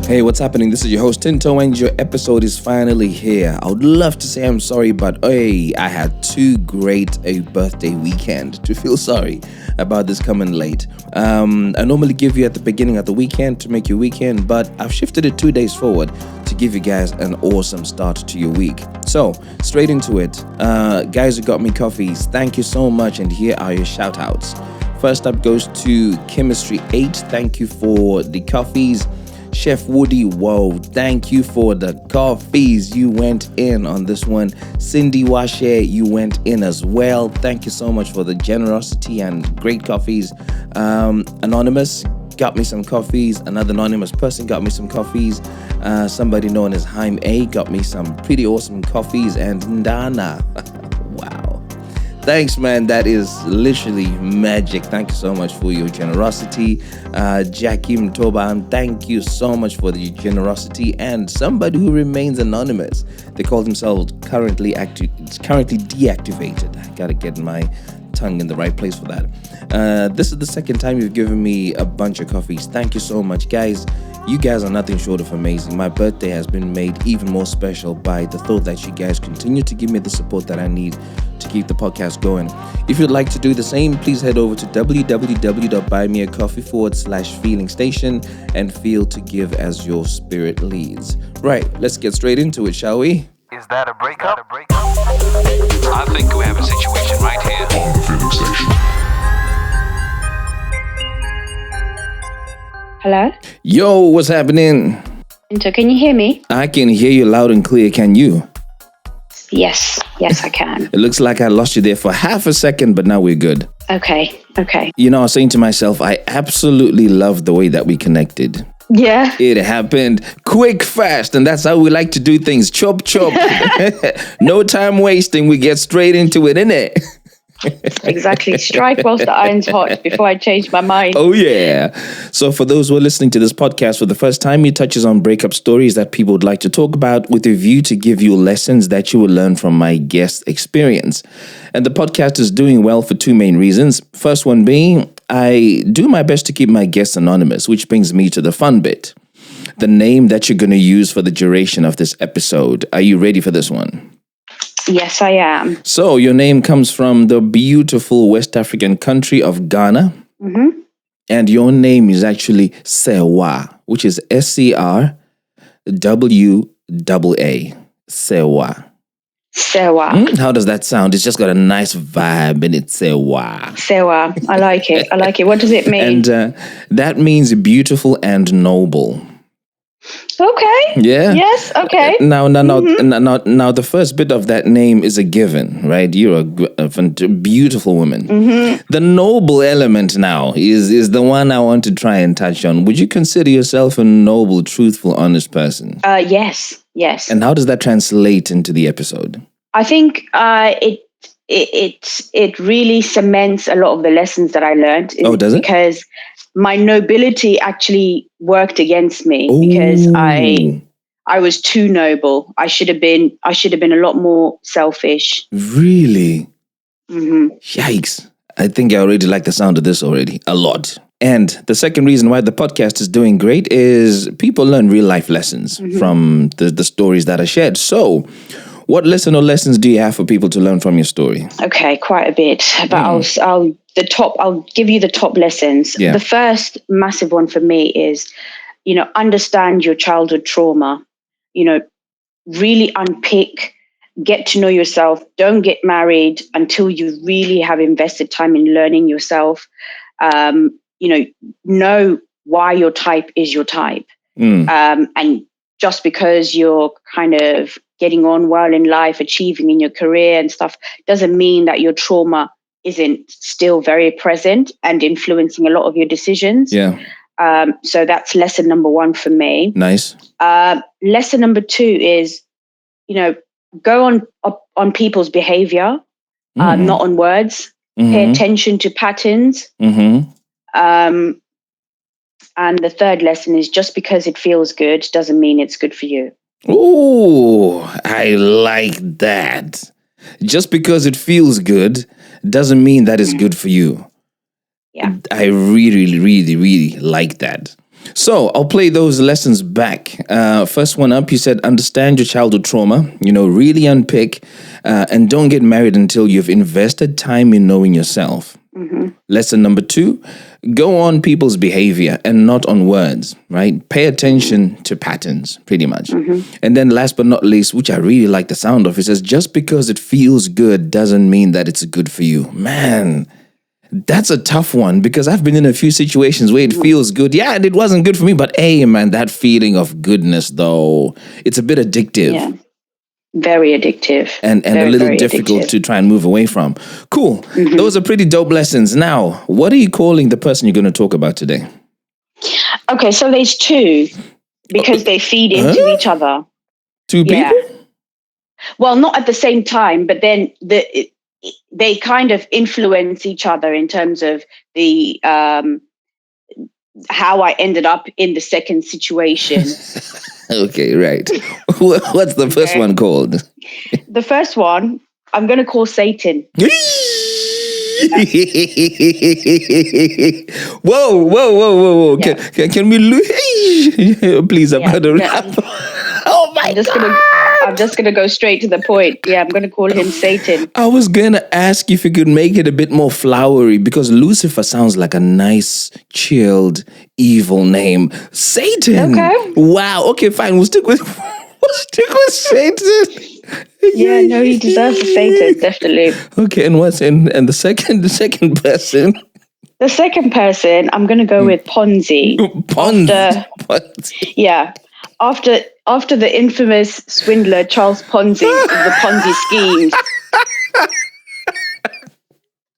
Hey, what's happening? This is your host Tinto, and your episode is finally here. I would love to say I'm sorry, but I had too great a birthday weekend to feel sorry about this coming late. I normally give you at the beginning of the weekend to make your weekend, but I've shifted it 2 days forward to give you guys an awesome start to your week. So, straight into it. Guys who got me coffees, thank you so much, and here are your shout outs. First up goes to Chemistry 8. Thank you for the coffees. Chef Woody, whoa, thank you for the coffees. You went in on this one. Cindy Washe, you went in as well. Thank you so much for the generosity and great coffees. Anonymous got me some coffees. Another anonymous person got me some coffees. Somebody known as Haim A got me some pretty awesome coffees. And Ndana, wow. Thanks, man. That is literally magic. Thank you so much for your generosity. Jackie Mtoba, thank you so much for the generosity. And somebody who remains anonymous. They call themselves currently deactivated. I gotta get my tongue in the right place for that. This is the second time you've given me a bunch of coffees. Thank you so much, guys. You guys are nothing short of amazing. My birthday has been made even more special by the thought that you guys continue to give me the support that I need to keep the podcast going. If you'd like to do the same, please head over to www.buymeacoffee.com/feelingstation and feel to give as your spirit leads. Right, let's get straight into it, shall we? Is that a breakup? I think we have a situation right here on the Feeling Station. Hello? Yo, what's happening? Tinto, can you hear me? I can hear you loud and clear. Can you? Yes, I can. It looks like I lost you there for half a second, but now we're good. Okay. You know, I was saying to myself, I absolutely love the way that we connected. Yeah. It happened quick, fast, and that's how we like to do things. Chop, chop. No time wasting. We get straight into it, innit? Exactly. Strike whilst the iron's hot before I change my mind. Oh, yeah. So for those who are listening to this podcast for the first time, it touches on breakup stories that people would like to talk about with a view to give you lessons that you will learn from my guest experience. And the podcast is doing well for two main reasons. First one being, I do my best to keep my guests anonymous, which brings me to the fun bit. The name that you're going to use for the duration of this episode. Are you ready for this one? Yes, I am. So your name comes from the beautiful West African country of Ghana. Mm-hmm. And your name is actually Sewa, which is Scrwaa. Sewa. Sewa. How does that sound? It's just got a nice vibe in it, Sewa. Sewa. I like it. What does it mean? And that means beautiful and noble. Okay. Yeah. Yes. Okay. Now, the first bit of that name is a given, right? You're a beautiful woman. Mm-hmm. The noble element now is the one I want to try and touch on. Would you consider yourself a noble, truthful, honest person? Yes. And how does that translate into the episode? I think it really cements a lot of the lessons that I learned. Oh, does it? Because my nobility actually worked against me because I was too noble. I should have been a lot more selfish. Really? Mm-hmm. Yikes. I think I already like the sound of this already. A lot. And the second reason why the podcast is doing great is people learn real life lessons from the stories that are shared. So what lesson or lessons do you have for people to learn from your story? Okay, quite a bit. But I'll give you the top lessons. Yeah. The first massive one for me is, understand your childhood trauma. Really unpick, get to know yourself. Don't get married until you really have invested time in learning yourself. Know why your type is your type. And just because you're kind of getting on well in life, achieving in your career and stuff, doesn't mean that your trauma isn't still very present and influencing a lot of your decisions. Yeah. So that's lesson number one for me. Nice. Lesson number two is, go on people's behavior, not on words. Mm-hmm. Pay attention to patterns. Mm-hmm. And the third lesson is just because it feels good doesn't mean it's good for you. Ooh, I like that. Just because it feels good doesn't mean that it's good for you. Yeah. I really, really, really like that. So I'll play those lessons back. First one up, you said, understand your childhood trauma, really unpick, and don't get married until you've invested time in knowing yourself. Mm-hmm. Lesson number 2, go on people's behavior and not on words, right? Pay attention to patterns, pretty much. Mm-hmm. And then last but not least, which I really like the sound of, it says, just because it feels good doesn't mean that it's good for you. Man, that's a tough one, because I've been in a few situations where it feels good. Yeah, and it wasn't good for me, but hey, man, that feeling of goodness, though, it's a bit addictive. Yeah. Very addictive. And very, a little difficult to try and move away from. Cool. Mm-hmm. Those are pretty dope lessons. Now, what are you calling the person you're going to talk about today? Okay, so there's 2, because they feed into each other. 2 people? Yeah. Well, not at the same time, but then they kind of influence each other in terms of the how I ended up in the second situation. Okay, right. What's the first one called? The first one, I'm going to call Satan. Whoa. Yeah. Can we lose? Please, I'm going to rap. Oh my God. I'm just going to go straight to the point. Yeah, I'm going to call him Satan. I was going to ask if you could make it a bit more flowery, because Lucifer sounds like a nice, chilled, evil name. Satan. Okay. Wow. Okay, fine. We'll stick with Satan. Yeah, no, he deserves a Satan, definitely. Okay, and what's and the second person? The second person, I'm going to go with Ponzi. Ponzi. Yeah. After the infamous swindler Charles Ponzi, the Ponzi schemes.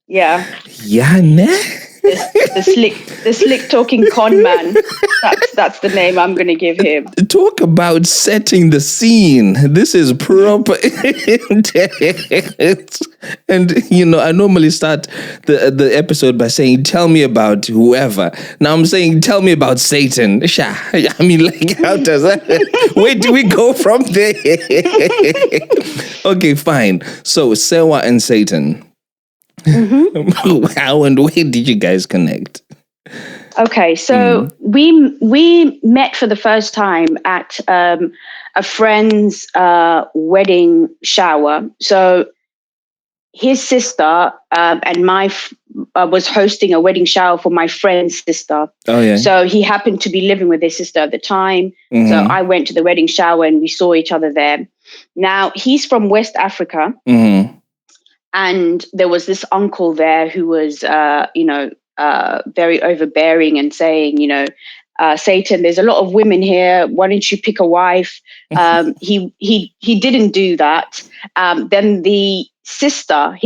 Yeah. Yeah, ne? The slick talking con man. That's the name I'm going to give him. Talk about setting the scene. This is proper intense. And I normally start the episode by saying, "Tell me about whoever." Now I'm saying, "Tell me about Satan." I mean, like, how does that? Where do we go from there? Okay, fine. So Sewa and Satan. Mm-hmm. How and where did you guys connect? Okay, so we met for the first time at a friend's wedding shower. So his sister and was hosting a wedding shower for my friend's sister. Oh yeah. So he happened to be living with his sister at the time. Mm-hmm. So I went to the wedding shower and we saw each other there. Now he's from West Africa. Mm-hmm. And there was this uncle there who was, very overbearing and saying, Satan, there's a lot of women here. Why don't you pick a wife? He didn't do that. Then his sister,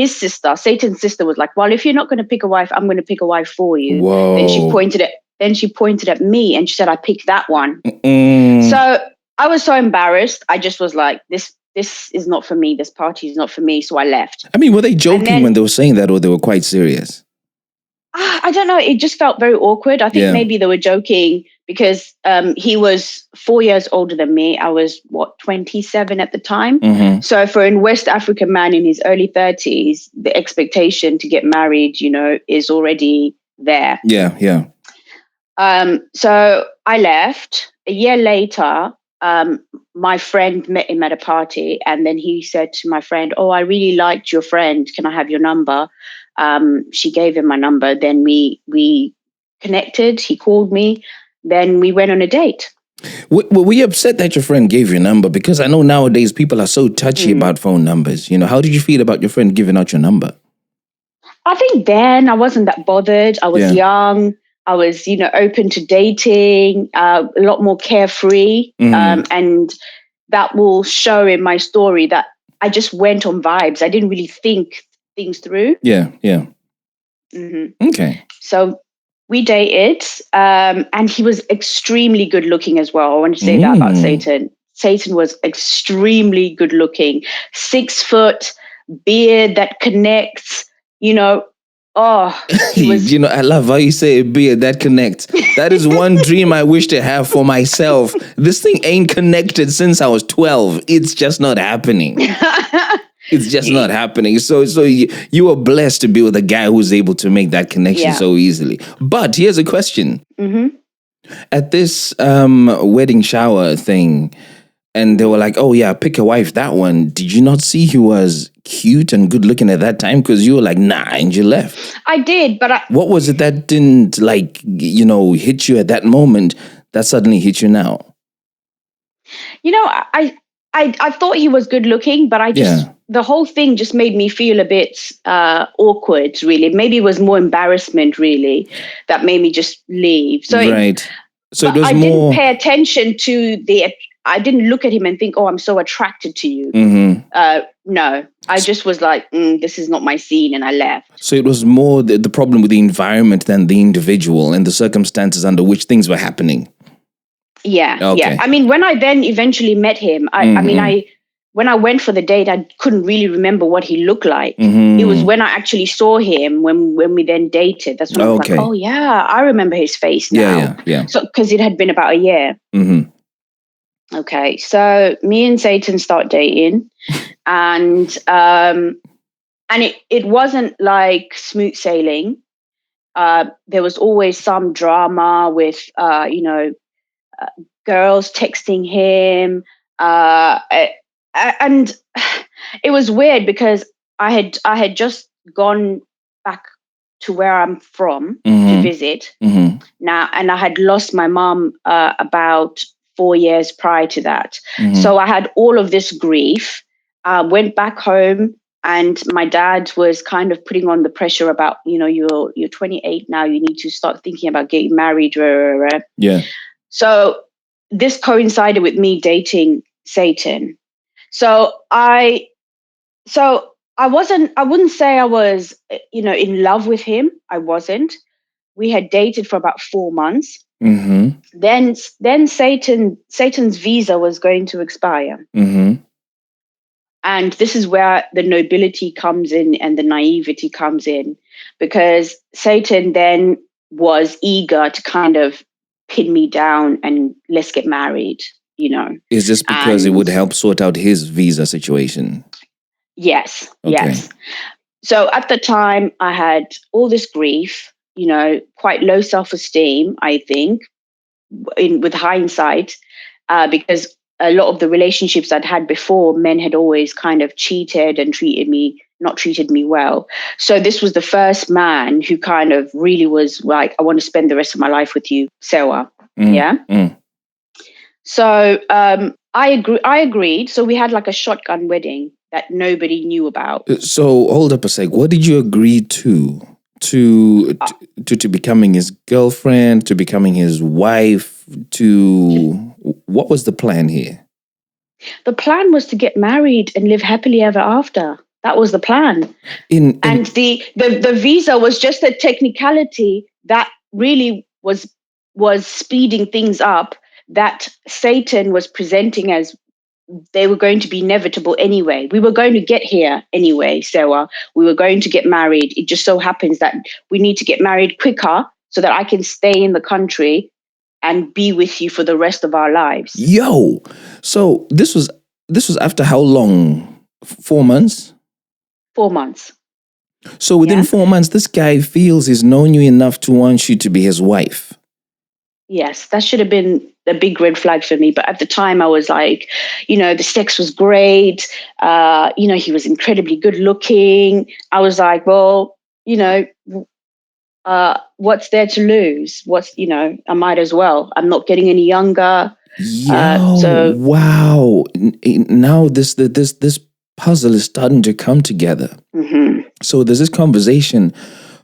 Satan's sister, was like, well, if you're not going to pick a wife, I'm going to pick a wife for you. Whoa. Then she pointed at me and she said, I picked that one. So I was so embarrassed. I just was like, this is not for me. This party is not for me. So I left. I mean, were they joking when they were saying that, or they were quite serious? I don't know. It just felt very awkward. I think maybe they were joking because he was 4 years older than me. I was, 27 at the time. Mm-hmm. So for a West African man in his early 30s, the expectation to get married, is already there. Yeah. So I left. A year later, my friend met him at a party, and then he said to my friend, "Oh, I really liked your friend. Can I have your number?" She gave him my number. Then we connected. He called me. Then we went on a date. Were you upset that your friend gave your number? Because I know nowadays people are so touchy about phone numbers. How did you feel about your friend giving out your number? I think then I wasn't that bothered. I was young. I was, open to dating, a lot more carefree. And that will show in my story that I just went on vibes. I didn't really think things through. Yeah. Mm-hmm. Okay. So we dated, and he was extremely good looking as well. I want to say that about Satan. Satan was extremely good looking, 6 foot, beard that connects, Oh, he was... I love how you say a beard that connects. That is one dream I wish to have for myself. This thing ain't connected since I was 12. It's just not happening. It's just not happening. So you were blessed to be with a guy who's able to make that connection so easily. But here's a question. Mm-hmm. At this wedding shower thing, and they were like, "Oh yeah, pick a wife." That one. Did you not see he was cute and good looking at that time? Because you were like, "Nah," and you left. I did, but What was it that didn't hit you at that moment that suddenly hit you now? I thought he was good looking, but the whole thing just made me feel a bit awkward, really. Maybe it was more embarrassment, really, that made me just leave. Right. So it was I more. didn't pay attention to I didn't look at him and think, oh, I'm so attracted to you. No, I just was like, this is not my scene, and I left. So it was more the problem with the environment than the individual and the circumstances under which things were happening. Yeah, Okay. yeah. I mean, when I then eventually met him, when I went for the date, I couldn't really remember what he looked like. It was when I actually saw him when we then dated. That's when I was like, oh yeah, I remember his face now. Yeah. So because it had been about a year. Okay, so me and Satan start dating, and it wasn't like smooth sailing. There was always some drama with girls texting him, and it was weird because I had just gone back to where I'm from to visit now, and I had lost my mom about 4 years prior to that. So I had all of this grief. Went back home, and my dad was kind of putting on the pressure about, you're 28 now, you need to start thinking about getting married. Yeah. So this coincided with me dating Satan. So I wouldn't say I was, in love with him. I wasn't. We had dated for about 4 months. Then Satan's visa was going to expire. And this is where the nobility comes in and the naivety comes in, because Satan then was eager to kind of pin me down and let's get married, Is this because it would help sort out his visa situation? Yes, okay. Yes. So at the time I had all this grief, quite low self-esteem, I think, with hindsight, because a lot of the relationships I'd had before, men had always kind of cheated and not treated me well. So this was the first man who kind of really was like, I want to spend the rest of my life with you, Sewa. Yeah. So I agreed. So we had like a shotgun wedding that nobody knew about. So hold up a sec. What did you agree to? To becoming his girlfriend, to becoming his wife, what was the plan here? The plan was to get married and live happily ever after. That was the plan. And the visa was just a technicality that really was speeding things up, that Satan was presenting as they were going to be inevitable anyway. We were going to get here anyway, Sarah. We were going to get married. It just so happens that we need to get married quicker so that I can stay in the country and be with you for the rest of our lives. Yo, so this was after how long? 4 months? 4 months. So within 4 months, this guy feels he's known you enough to want you to be his wife. Yes, that should have been a big red flag for me. But at the time I was like, the sex was great. He was incredibly good looking. I was like, well, what's there to lose? I might as well. I'm not getting any younger. Wow. Now this puzzle is starting to come together. So there's this conversation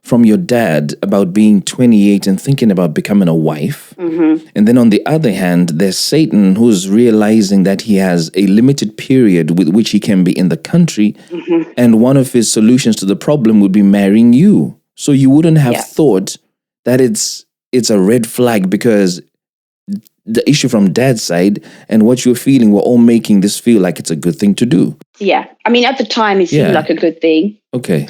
from your dad about being 28 and thinking about becoming a wife. And then on the other hand, there's Satan, who's realizing that he has a limited period with which he can be in the country. And one of his solutions to the problem would be marrying you. So you wouldn't have thought that it's a red flag, because the issue from dad's side and what you're feeling were all making this feel like it's a good thing to do. Yeah. I mean, at the time, it seemed like a good thing. Okay.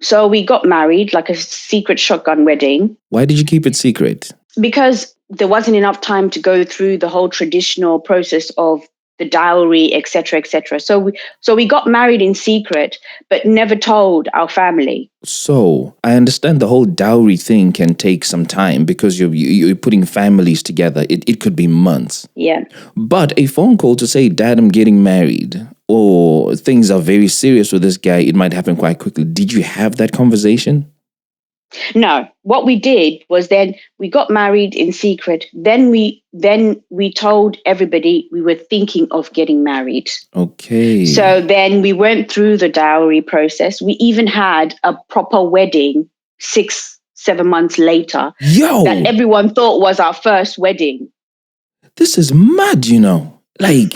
So we got married, like a secret shotgun wedding. Why did you keep it secret? Because there wasn't enough time to go through the whole traditional process of the dowry, etc., etc. So we got married in secret, but never told our family. So I understand the whole dowry thing can take some time because you're putting families together. It could be months. Yeah. But a phone call to say, Dad, I'm getting married, or things are very serious with this guy, it might happen quite quickly. Did you have that conversation? No, what we did was then we got married in secret. Then we told everybody we were thinking of getting married. Okay. So then we went through the dowry process. We even had a proper wedding 6-7 months later. Yo, that everyone thought was our first wedding. This is mad, Like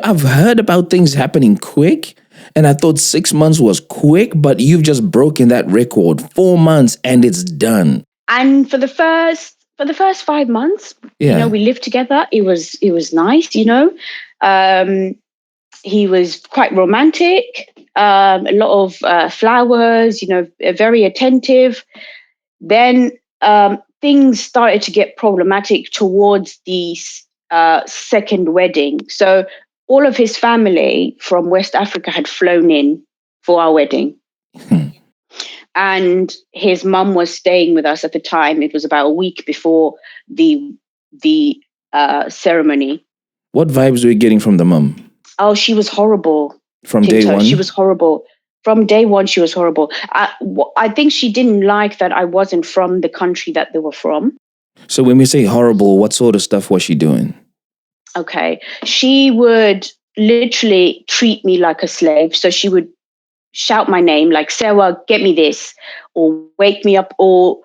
I've heard about things happening quick. And I thought 6 months was quick, but you've just broken that record. 4 months and it's done. And for the first 5 months, we lived together. It was nice, he was quite romantic, a lot of flowers, very attentive. Then things started to get problematic towards the second wedding. So all of his family from West Africa had flown in for our wedding. And his mum was staying with us at the time. It was about a week before the ceremony. What vibes were you getting from the mum? Oh, she was horrible. From day one? She was horrible. From day one, she was horrible. I think she didn't like that I wasn't from the country that they were from. So when we say horrible, what sort of stuff was she doing? Okay. She would literally treat me like a slave. So she would shout my name like, Sarah, get me this, or wake me up, or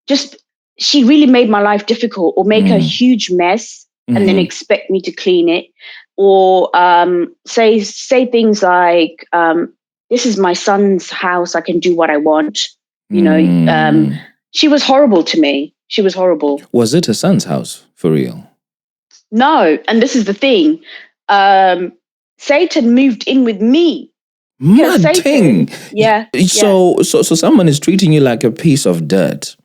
just, she really made my life difficult, or make a huge mess and then expect me to clean it, or say things like, this is my son's house, I can do what I want. She was horrible to me. She was horrible. Was it her son's house, for real? No, and this is the thing. Satan moved in with me. Mad thing. Yeah. So someone is treating you like a piece of dirt.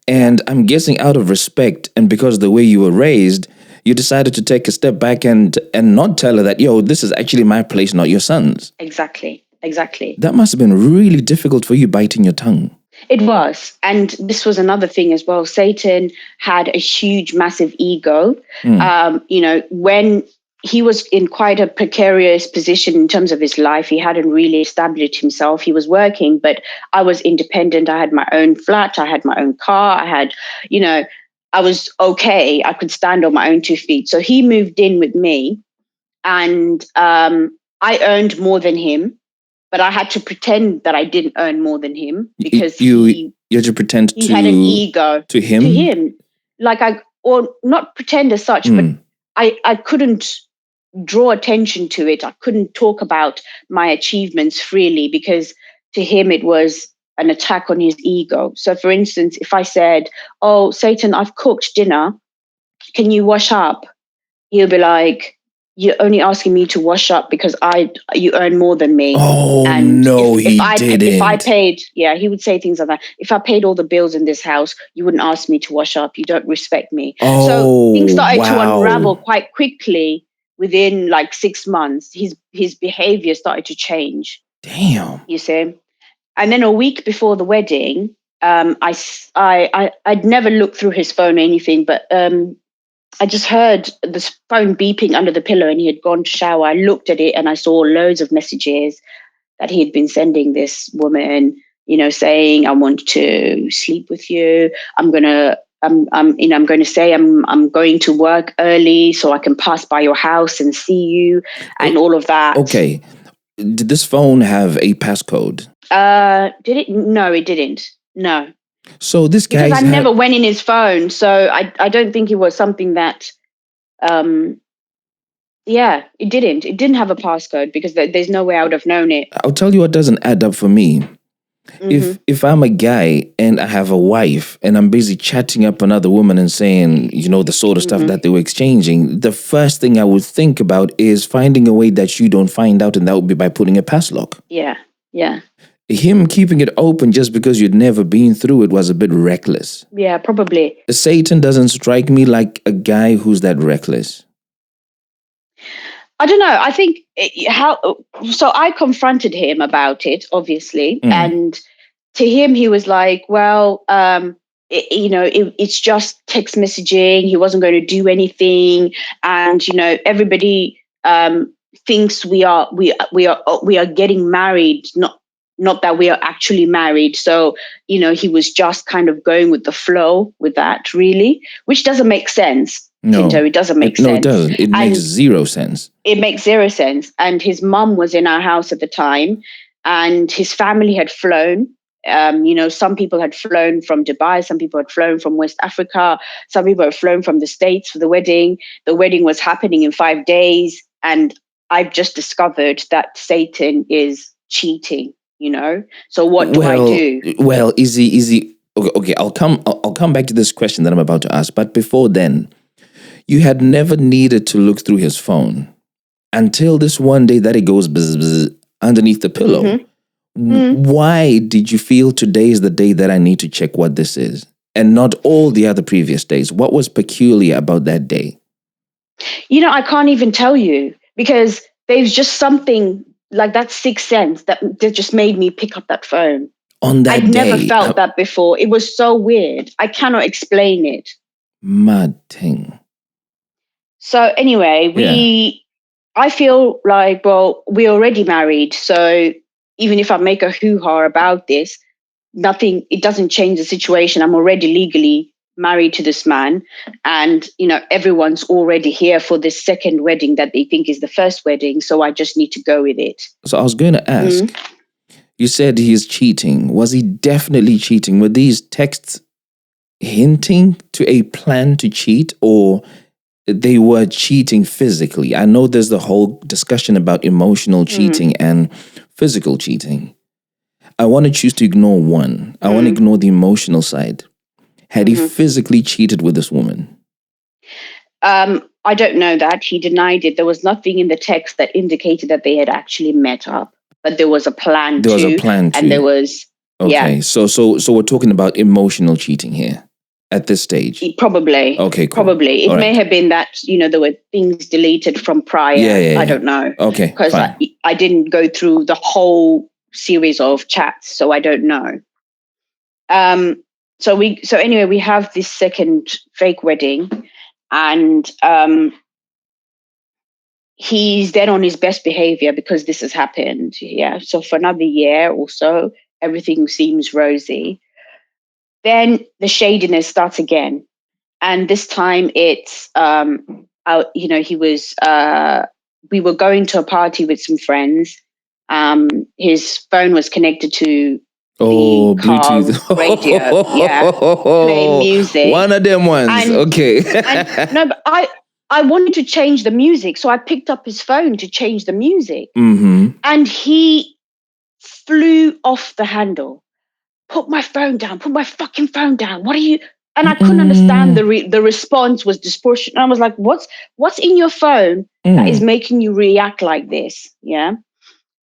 And I'm guessing out of respect and because the way you were raised, you decided to take a step back and not tell her that, this is actually my place, not your son's. Exactly. That must have been really difficult for you biting your tongue. It was. And this was another thing as well. Satan had a huge, massive ego. When he was in quite a precarious position in terms of his life, he hadn't really established himself. He was working, but I was independent. I had my own flat. I had my own car. I had, I was okay. I could stand on my own 2 feet. So he moved in with me, and I earned more than him. But I had to pretend that I didn't earn more than him because you had to pretend he had an ego to him. To him, or not pretend as such, but I couldn't draw attention to it. I couldn't talk about my achievements freely because to him it was an attack on his ego. So, for instance, if I said, "Oh, Satan, I've cooked dinner. Can you wash up?" He'll be like, "You're only asking me to wash up because you earn more than me." Oh, and no, he didn't. If I paid, he would say things like that. If I paid all the bills in this house, you wouldn't ask me to wash up. You don't respect me. So things started to unravel quite quickly within 6 months. His behavior started to change. Damn. You see? And then a week before the wedding, I'd never looked through his phone or anything, but I just heard the phone beeping under the pillow and he had gone to shower. I looked at it and I saw loads of messages that he had been sending this woman, saying, "I want to sleep with you. I'm going to say I'm going to work early so I can pass by your house and see you," and all of that. Okay. Did this phone have a passcode? Did it? No, it didn't. No. So this guy, because I never went in his phone, so I don't think it was something that, it didn't. It didn't have a passcode because there's no way I would have known it. I'll tell you what doesn't add up for me. If I'm a guy and I have a wife and I'm busy chatting up another woman and saying, the sort of stuff that they were exchanging, the first thing I would think about is finding a way that you don't find out, and that would be by putting a passlock. Yeah. Him keeping it open just because you'd never been through it was a bit reckless. Yeah, probably. Satan doesn't strike me like a guy who's that reckless. I don't know. I think so I confronted him about it, obviously. And to him, he was like, well, it's just text messaging. He wasn't going to do anything. And, everybody thinks we are getting married, not that we are actually married. So, he was just kind of going with the flow with that, really, which doesn't make sense. No, Tinto, it doesn't make sense. No, it doesn't. It makes zero sense. It makes zero sense. And his mum was in our house at the time, and his family had flown. Some people had flown from Dubai, some people had flown from West Africa, some people had flown from the States for the wedding. The wedding was happening in 5 days, and I've just discovered that Satan is cheating. So what do I do? Well, easy. Okay, I'll come back to this question that I'm about to ask. But before then, you had never needed to look through his phone until this one day that it goes bzz, bzz, underneath the pillow. Why did you feel today is the day that I need to check what this is and not all the other previous days? What was peculiar about that day? I can't even tell you, because there's just something like that sixth sense that just made me pick up that phone. On that I'd day, never felt that before. It was so weird. I cannot explain it. Mad thing. So anyway, I feel like, well, we're already married. So even if I make a hoo-ha about this, it doesn't change the situation. I'm already legally married to this man. And, everyone's already here for this second wedding that they think is the first wedding. So I just need to go with it. So I was going to ask, you said he's cheating. Was he definitely cheating? Were these texts hinting to a plan to cheat, or they were cheating physically? I know there's the whole discussion about emotional cheating and physical cheating. I want to choose to ignore one. I want to ignore the emotional side. Had he physically cheated with this woman? I don't know that. He denied it. There was nothing in the text that indicated that they had actually met up, but there was a plan. There was a plan too. And there was, okay. So we're talking about emotional cheating here at this stage. Probably. Okay, cool. Probably. It may have been that, there were things deleted from prior. Yeah. I don't know. Okay, because I didn't go through the whole series of chats, so I don't know. So anyway, we have this second fake wedding, and he's then on his best behavior because this has happened. Yeah. So for another year or so, everything seems rosy. Then the shadiness starts again. And this time it's, he was, we were going to a party with some friends. His phone was connected to the Bluetooth car radio. Playing music. One of them ones. Okay. But I wanted to change the music. So I picked up his phone to change the music. And he flew off the handle. Put my phone down. Put my fucking phone down. What are you? And I couldn't understand the response was disproportionate. I was like, what's in your phone that is making you react like this? Yeah.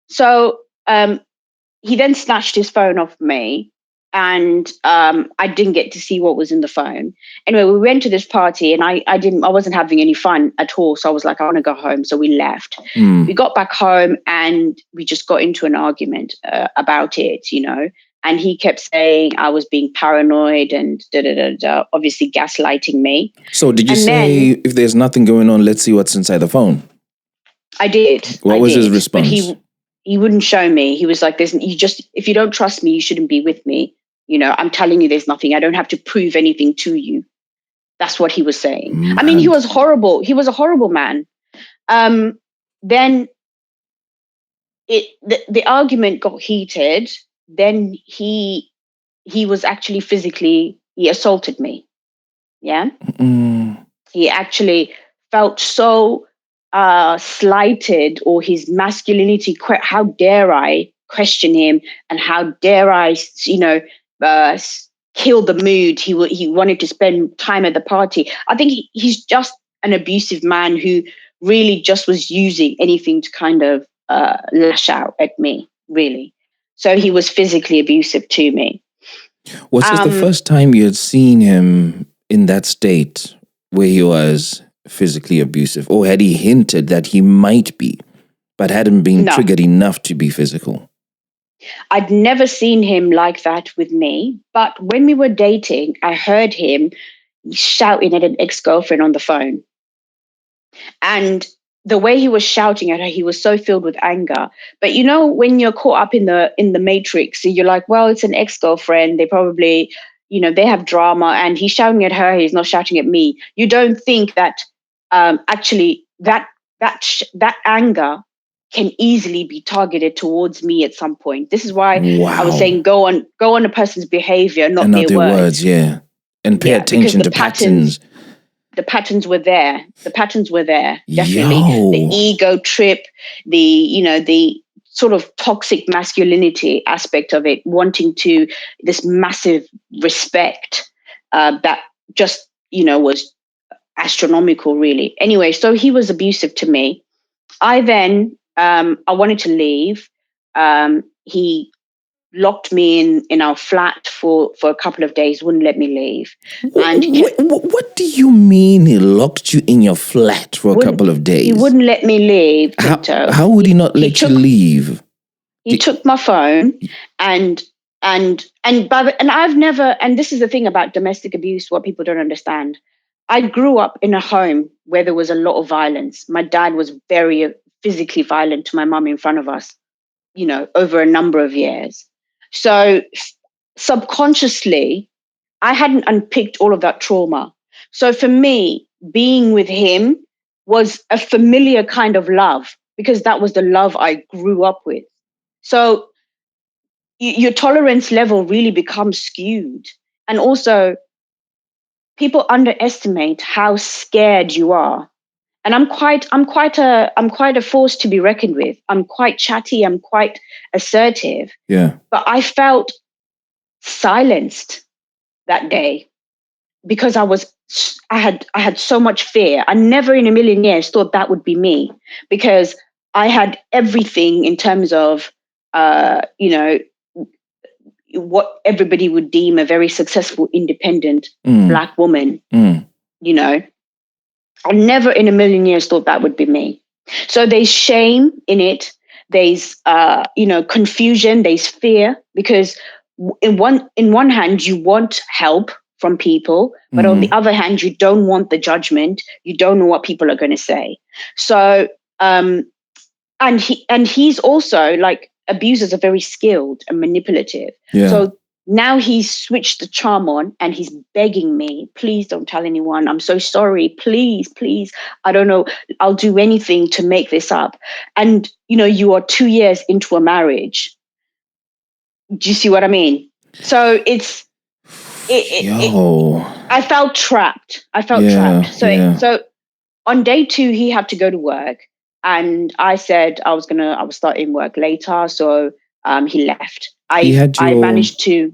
So he then snatched his phone off me, and I didn't get to see what was in the phone. Anyway, we went to this party, and I wasn't having any fun at all. So I was like, I want to go home. So we left. We got back home, and we just got into an argument about it, And he kept saying I was being paranoid and obviously gaslighting me. So did you say, if there's nothing going on, let's see what's inside the phone? I did. What was his response? But he wouldn't show me. He was like, if you don't trust me, you shouldn't be with me. I'm telling you there's nothing. I don't have to prove anything to you. That's what he was saying. Man. I mean, he was horrible. He was a horrible man. Then the argument got heated. Then he was actually he assaulted me. Yeah. He actually felt so slighted, or his masculinity. How dare I question him, and how dare I, kill the mood. He wanted to spend time at the party. I think he's just an abusive man who really just was using anything to kind of lash out at me, really. So he was physically abusive to me. Was this the first time you had seen him in that state where he was physically abusive, or had he hinted that he might be, but hadn't been No. triggered enough to be physical? I'd never seen him like that with me. But when we were dating, I heard him shouting at an ex-girlfriend on the phone. And the way he was shouting at her, he was so filled with anger. But you know, when you're caught up in the matrix, you're like, well, it's an ex-girlfriend. They probably, they have drama, and he's shouting at her. He's not shouting at me. You don't think that actually that anger can easily be targeted towards me at some point. This is why I was saying go on a person's behavior, not and their words. Yeah, and pay attention to patterns. The patterns were there. Definitely. Yo. The ego trip, the sort of toxic masculinity aspect of it, wanting to this massive respect that just, was astronomical, really. Anyway, so he was abusive to me. I then, I wanted to leave. He locked me in our flat for a couple of days, wouldn't let me leave. And what do you mean he locked you in your flat for a couple of days? He wouldn't let me leave, Tinto. How would he not let you leave? He took my phone and I've never, and this is the thing about domestic abuse, what people don't understand. I grew up in a home where there was a lot of violence. My dad was very physically violent to my mum in front of us, over a number of years. So subconsciously, I hadn't unpicked all of that trauma. So for me, being with him was a familiar kind of love, because that was the love I grew up with. So your tolerance level really becomes skewed. And also, people underestimate how scared you are. And I'm quite a force to be reckoned with. I'm quite chatty. I'm quite assertive. Yeah. But I felt silenced that day because I had so much fear. I never in a million years thought that would be me, because I had everything in terms of, what everybody would deem a very successful, independent Black woman. I never in a million years thought that would be me. So there's shame in it. There's, confusion. There's fear, because in one hand, you want help from people, but on the other hand, you don't want the judgment. You don't know what people are going to say. So, and he's also, like, abusers are very skilled and manipulative. Yeah. So now he's switched the charm on and he's begging me, please don't tell anyone. I'm so sorry. Please, please. I don't know. I'll do anything to make this up. And, you are 2 years into a marriage. Do you see what I mean? So I felt trapped. Trapped. So on day 2, he had to go to work. And I said I was starting work later. So he left. I managed to.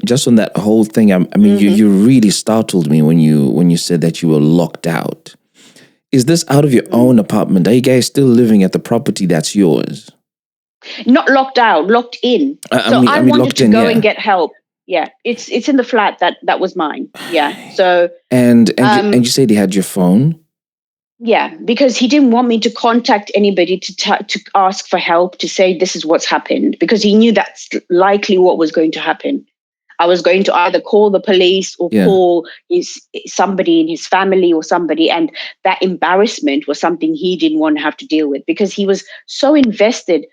Just on that whole thing, I mean, you really startled me when you said that you were locked out. Is this out of your own apartment? Are you guys still living at the property that's yours? Not locked out, locked in. I wanted to go and get help. Yeah, it's in the flat that was mine. Yeah. So and you said he had your phone. Yeah, because he didn't want me to contact anybody to ask for help, to say this is what's happened, because he knew that's likely what was going to happen. I was going to either call the police or call somebody in his family or somebody. And that embarrassment was something he didn't want to have to deal with, because he was so invested.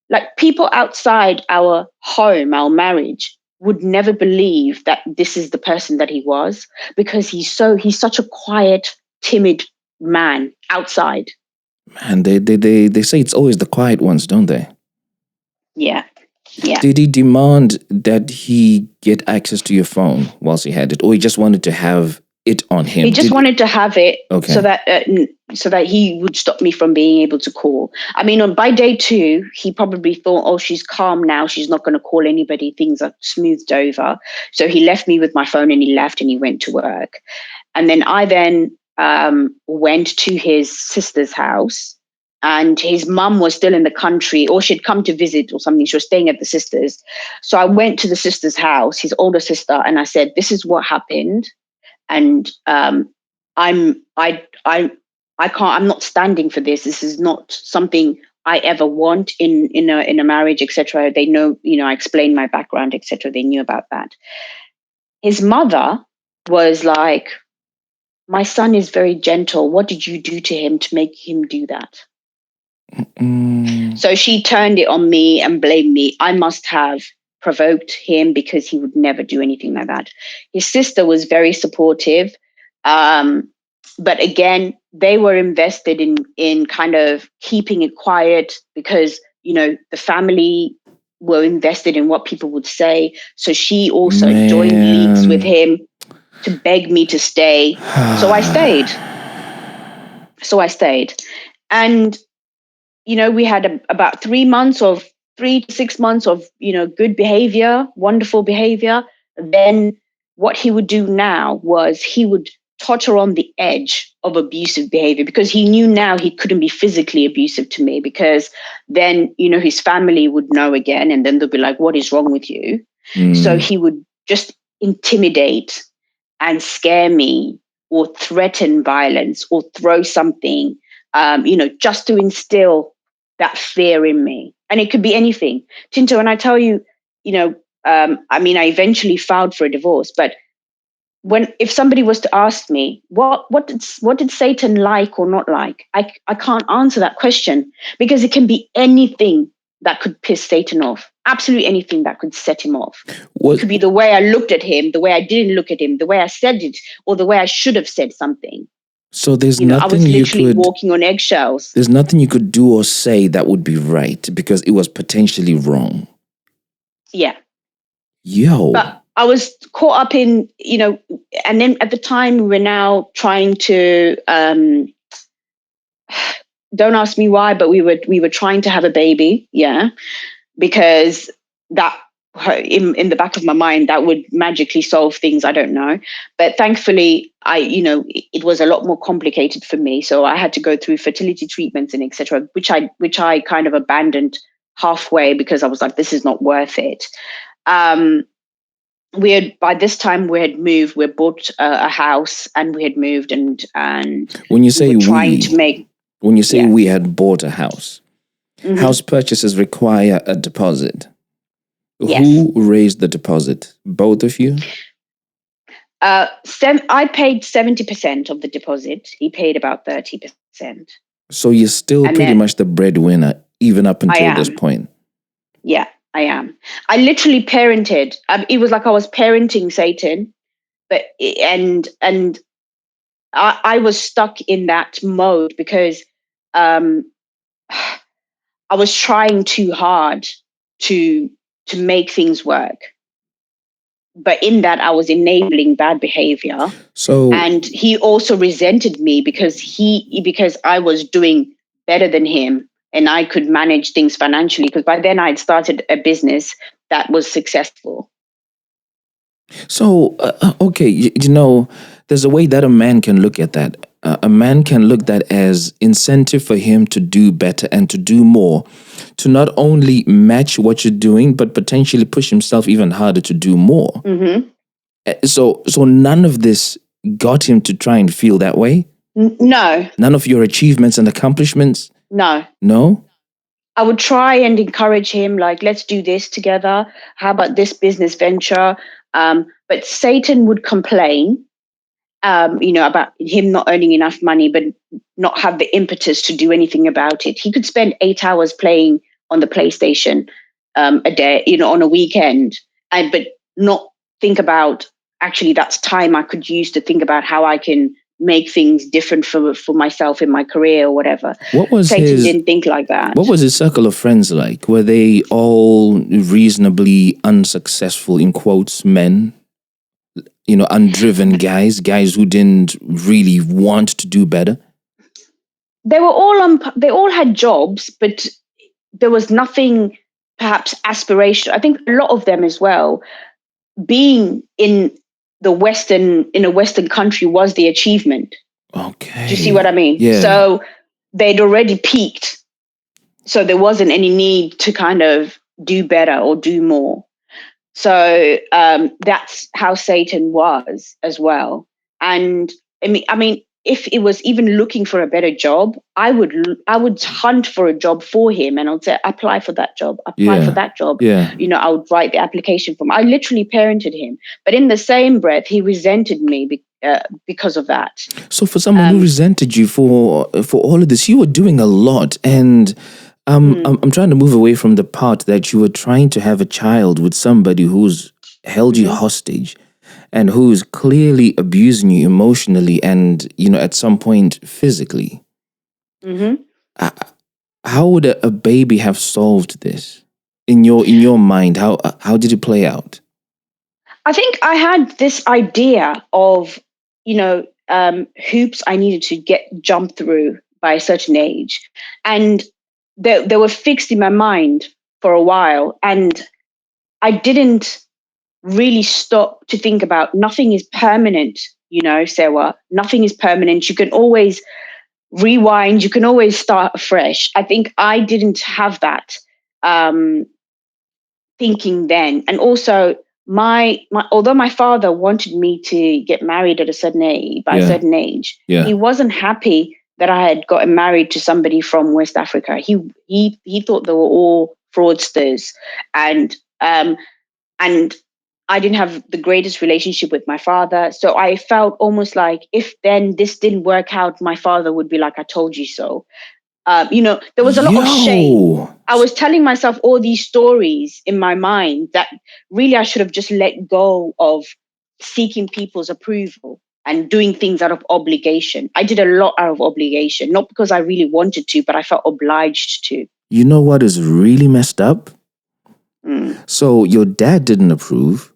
Like, people outside our home, our marriage, would never believe that this is the person that he was, because he's such a quiet, timid man outside. Man, they say it's always the quiet ones, don't they? Yeah. Yeah. Did he demand that he get access to your phone whilst he had it, or he just wanted to have it on him? He just wanted to have it, so that he would stop me from being able to call. I mean, by day 2, he probably thought, oh, she's calm now. She's not going to call anybody. Things are smoothed over. So he left me with my phone and he left and he went to work. And then I went to his sister's house, and his mum was still in the country, or she'd come to visit or something. She was staying at the sister's. So I went to the sister's house, his older sister, and I said, this is what happened. And I'm not standing for this. This is not something I ever want in a marriage, etc. They know, I explained my background, etc. They knew about that. His mother was like, my son is very gentle. What did you do to him to make him do that? So she turned it on me and blamed me. I must have provoked him because he would never do anything like that. His sister was very supportive. But again, they were invested in kind of keeping it quiet because, the family were invested in what people would say. So she also joined leagues with him to beg me to stay. So I stayed. And, we had about 3 months of 3 to 6 months of, good behavior, wonderful behavior. Then what he would do now was he would totter on the edge of abusive behavior because he knew now he couldn't be physically abusive to me because then, his family would know again and then they'll be like, what is wrong with you? So he would just intimidate and scare me or threaten violence or throw something, just to instill that fear in me. And it could be anything. Tinto, and I tell you, I eventually filed for a divorce, but if somebody was to ask me, what did Satan like or not like? I can't answer that question because it can be anything that could piss Satan off. Absolutely anything that could set him off. It could be the way I looked at him, the way I didn't look at him, the way I said it, or the way I should have said something. So there's nothing I was literally walking on eggshells. There's nothing you could do or say that would be right because it was potentially wrong. Yeah. Yo. But I was caught up in, and then at the time we're now trying to, don't ask me why, but we were trying to have a baby. Yeah. Because that in the back of my mind, that would magically solve things. I don't know. But thankfully it was a lot more complicated for me. So I had to go through fertility treatments and etc., which I kind of abandoned halfway because I was like, this is not worth it. By this time we had moved, we bought a house and we had moved and when you say we had bought a house, house purchases require a deposit. Yes. Who raised the deposit? Both of you? I paid 70% of the deposit. He paid about 30%. So you're still pretty much the breadwinner, even up until this point. Yeah, I am. I literally parented. It was like I was parenting Satan, but and I was stuck in that mode because I was trying too hard to make things work. But in that, I was enabling bad behavior. And he also resented me because I was doing better than him and I could manage things financially. Because by then I'd started a business that was successful. So, okay, there's a way that a man can look at that. A man can look at that as incentive for him to do better and to do more, to not only match what you're doing, but potentially push himself even harder to do more. Mm-hmm. So none of this got him to try and feel that way? No. None of your achievements and accomplishments? No. No? I would try and encourage him, like, let's do this together. How about this business venture? But Satan would complain, about him not earning enough money, but not have the impetus to do anything about it. He could spend 8 hours playing on the PlayStation a day, on a weekend, but not think about, actually, that's time I could use to think about how I can make things different for myself in my career or whatever. Satan didn't think like that. What was his circle of friends like? Were they all reasonably unsuccessful, in quotes, men? Undriven guys who didn't really want to do better? They were all they all had jobs, but there was nothing perhaps aspirational. I think a lot of them as well, being in a Western country was the achievement. Okay. Do you see what I mean? Yeah. So they'd already peaked. So there wasn't any need to kind of do better or do more. So that's how Satan was as well. And I mean, if it was even looking for a better job, I would hunt for a job for him, and I would say, apply for that job, apply for Yeah. that job. Yeah. I would write the application form. I literally parented him, but in the same breath, he resented me because of that. So for someone who resented you for all of this, you were doing a lot, and I'm trying to move away from the part that you were trying to have a child with somebody who's held you hostage, and who's clearly abusing you emotionally and at some point physically. How would a baby have solved this in your mind? How did it play out? I think I had this idea of, hoops I needed to jump through by a certain age. And they were fixed in my mind for a while. And I didn't really stop to think about nothing is permanent, Sewa. Nothing is permanent. You can always rewind, you can always start afresh. I think I didn't have that. Thinking then. And also, my although my father wanted me to get married at a certain age, by a certain age, he wasn't happy that I had gotten married to somebody from West Africa. He thought they were all fraudsters, and and I didn't have the greatest relationship with my father. So I felt almost like, if then this didn't work out, my father would be like, I told you so. There was a lot of shame. I was telling myself all these stories in my mind that really I should have just let go of seeking people's approval and doing things out of obligation. I did a lot out of obligation, not because I really wanted to, but I felt obliged to. You know what is really messed up? So your dad didn't approve.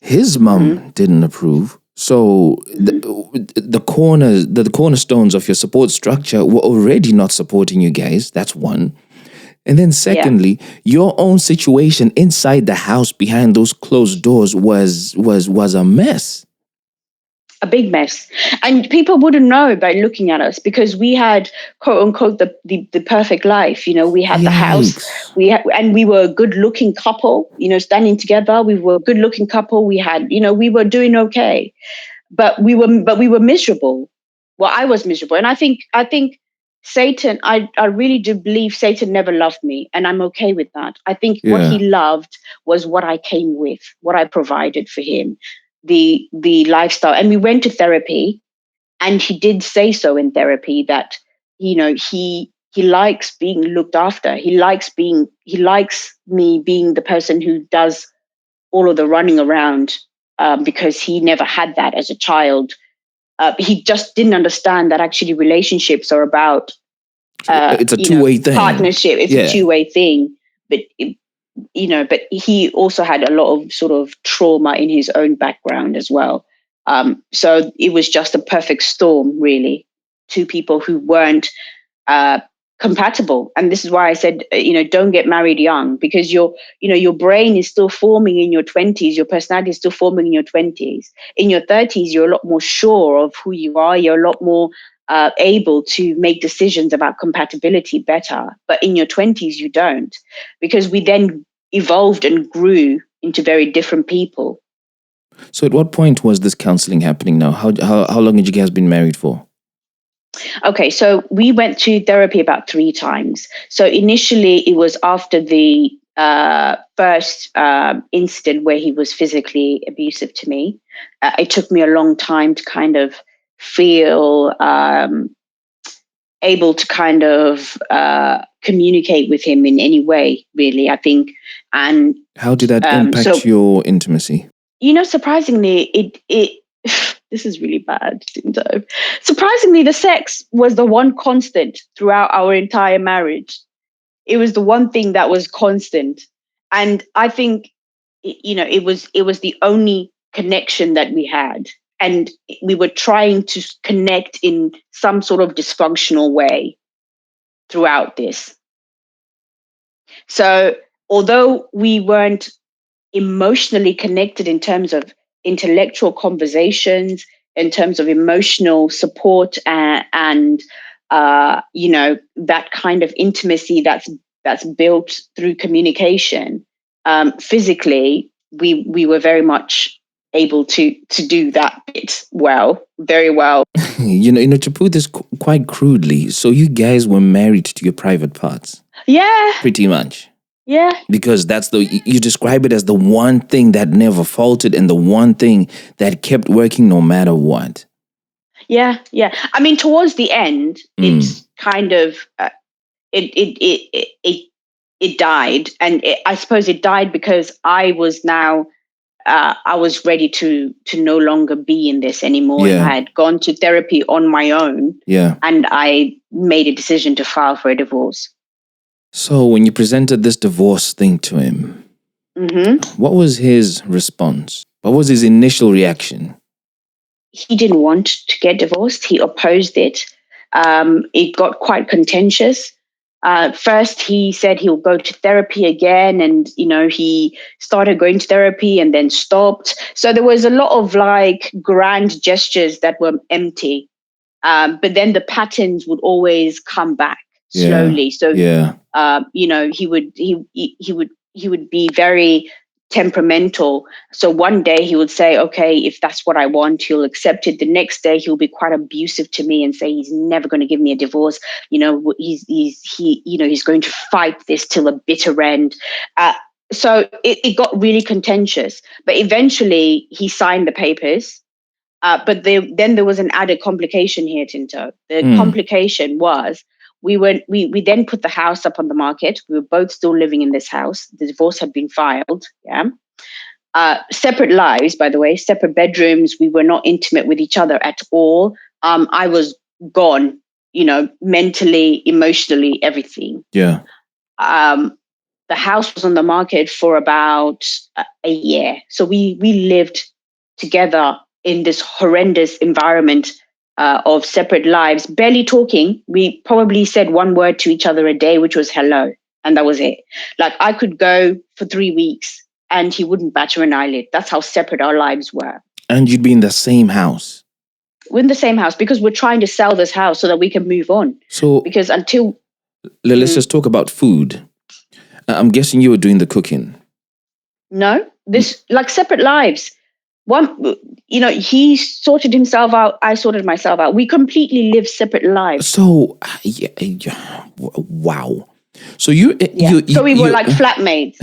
His mom didn't approve. So the cornerstones of your support structure were already not supporting you guys. That's one. And then secondly, your own situation inside the house behind those closed doors was a mess. A big mess. And people wouldn't know by looking at us, because we had, quote unquote, the perfect life. We had the house, and we were a good looking couple, standing together. We were a good looking couple. We had, we were doing okay, but we were miserable. Well, I was miserable. And I think Satan, I really do believe Satan never loved me, and I'm okay with that. I think what he loved was what I came with, what I provided for him, the lifestyle. And we went to therapy, and he did say so in therapy that, he likes being looked after. He likes me being the person who does all of the running around, because he never had that as a child. He just didn't understand that actually relationships are about it's a two-way thing. Partnership. It's a two-way thing. But but he also had a lot of sort of trauma in his own background as well. So it was just a perfect storm, really. Two people who weren't compatible. And this is why I said, don't get married young, because your brain is still forming in your 20s. Your personality is still forming in your 20s. In your 30s, you're a lot more sure of who you are. You're a lot more able to make decisions about compatibility better. But in your 20s, you don't, because we then evolved and grew into very different people. So at what point was this counseling happening now? How long had you guys been married for? Okay, so we went to therapy about 3 times. So initially it was after the first incident where he was physically abusive to me. It took me a long time to kind of feel able to kind of communicate with him in any way, really, I think. And how did that impact your intimacy? Surprisingly, it this is really bad, Tinto. Surprisingly, the sex was the one constant throughout our entire marriage. It was the one thing that was constant. And I think, it was the only connection that we had. And we were trying to connect in some sort of dysfunctional way throughout this. So although we weren't emotionally connected in terms of intellectual conversations, in terms of emotional support, and that kind of intimacy that's built through communication. Physically, we were very much able to do that bit very well. To put this quite crudely, so you guys were married to your private parts. Yeah. Pretty much. Yeah. Because that's you describe it as the one thing that never faltered and the one thing that kept working no matter what. Yeah. I mean, towards the end, it's kind of it died, and I suppose it died because I was now I was ready to no longer be in this anymore, and I had gone to therapy on my own. Yeah, and I made a decision to file for a divorce. So when you presented this divorce thing to him, what was his response? What was his initial reaction? He didn't want to get divorced. He opposed it. It got quite contentious. First, he said he'll go to therapy again, and he started going to therapy and then stopped. So there was a lot of like grand gestures that were empty, but then the patterns would always come back slowly. He would be very temperamental. So one day he would say, okay, if that's what I want, he'll accept it. The next day he'll be quite abusive to me and say he's never going to give me a divorce. He's going to fight this till a bitter end. So it got really contentious, but eventually he signed the papers. But then there was an added complication here, Tinto. The complication was we then put the house up on the market. We were both still living in this house. The divorce had been filed. Yeah. Separate lives, by the way, separate bedrooms. We were not intimate with each other at all. I was gone, mentally, emotionally, everything. Yeah. The house was on the market for about a year. So we lived together in this horrendous environment of separate lives, barely talking. We probably said one word to each other a day, which was hello. And that was it. Like I could go for 3 weeks and he wouldn't batter an eyelid. That's how separate our lives were. And you'd be in the same house? We're in the same house because we're trying to sell this house so that we can move on. So because until... Let's just talk about food. I'm guessing you were doing the cooking. No, like separate lives. One, he sorted himself out. I sorted myself out. We completely live separate lives. So, wow. So so we were like flatmates.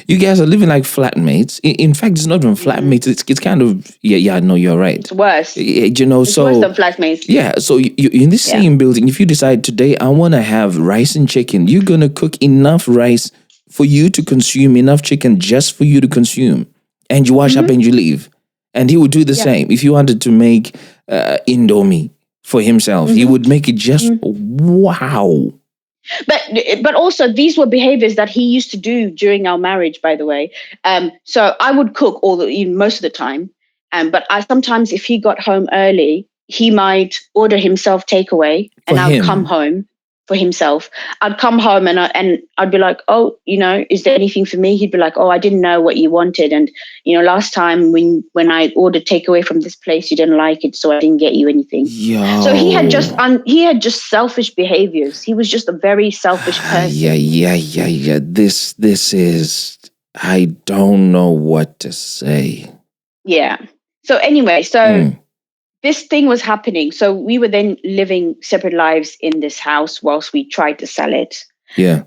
You guys are living like flatmates. In fact, it's not even flatmates. It's kind of no, you're right. It's worse. It's worse than flatmates. Yeah. So you're in the same building. If you decide today I want to have rice and chicken, you're gonna cook enough rice for you to consume, enough chicken just for you to consume, and you wash up and you leave. And he would do the same. If you wanted to make Indomie for himself, he would make it just wow. But also these were behaviors that he used to do during our marriage, by the way. So I would cook most of the time. But sometimes if he got home early, he might order himself takeaway and I would come home for himself. I'd come home and I'd be like, oh, is there anything for me? He'd be like, oh, I didn't know what you wanted. And, last time when I ordered takeaway from this place, you didn't like it. So I didn't get you anything. Yo. So he had just selfish behaviors. He was just a very selfish person. Yeah. This is, I don't know what to say. Yeah. So anyway, this thing was happening. So we were then living separate lives in this house whilst we tried to sell it. Yeah.